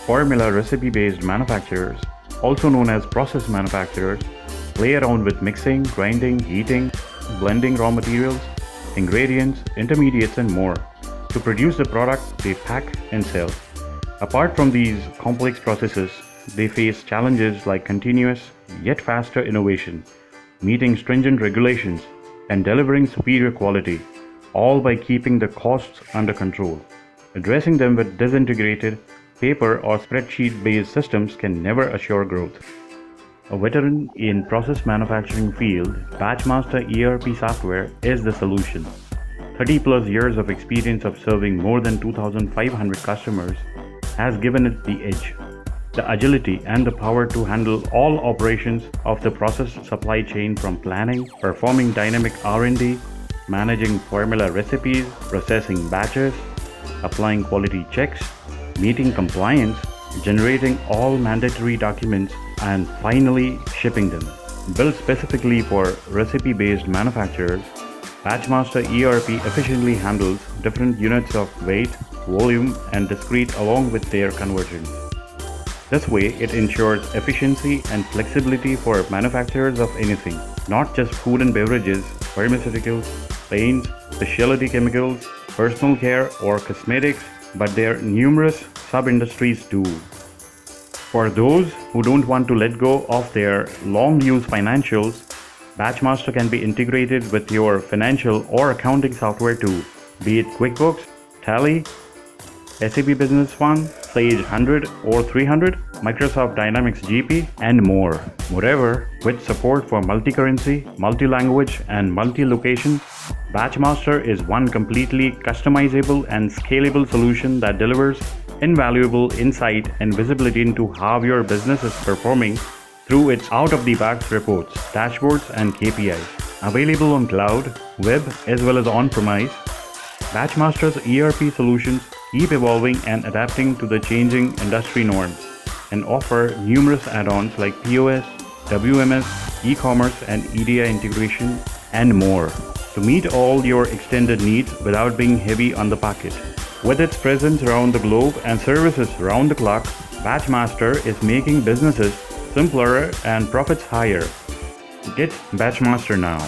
Formula recipe-based manufacturers, also known as process manufacturers, play around with mixing, grinding, heating, blending raw materials, ingredients, intermediates, and more to produce the product they pack and sell. Apart from these complex processes, they face challenges like continuous yet faster innovation, meeting stringent regulations, and delivering superior quality, all by keeping the costs under control. Addressing them with disintegrated, paper or spreadsheet-based systems can never assure growth. A veteran in process manufacturing field, BatchMaster ERP software is the solution. 30 plus years of experience of serving more than 2,500 customers has given it the edge, the agility and the power to handle all operations of the process supply chain, from planning, performing dynamic R&D, managing formula recipes, processing batches, applying quality checks, meeting compliance, generating all mandatory documents, and finally shipping them. Built specifically for recipe-based manufacturers, BatchMaster ERP efficiently handles different units of weight, volume, and discrete along with their conversions. This way, it ensures efficiency and flexibility for manufacturers of anything, not just food and beverages, pharmaceuticals, paints, specialty chemicals, personal care, or cosmetics, but their numerous sub-industries too. For those who don't want to let go of their long-used financials, BatchMaster can be integrated with your financial or accounting software too, be it QuickBooks, Tally, SAP Business One, Sage 100 or 300, Microsoft Dynamics GP, and more. Moreover, with support for multi-currency, multi-language, and multi-location, BatchMaster is one completely customizable and scalable solution that delivers invaluable insight and visibility into how your business is performing through its out-of-the-box reports, dashboards, and KPIs. Available on cloud, web, as well as on-premise, BatchMaster's ERP solutions keep evolving and adapting to the changing industry norms and offer numerous add-ons like POS, WMS, e-commerce, and EDI integration, and more to meet all your extended needs without being heavy on the pocket. With its presence around the globe and services round the clock, BatchMaster is making businesses simpler and profits higher. Get BatchMaster now.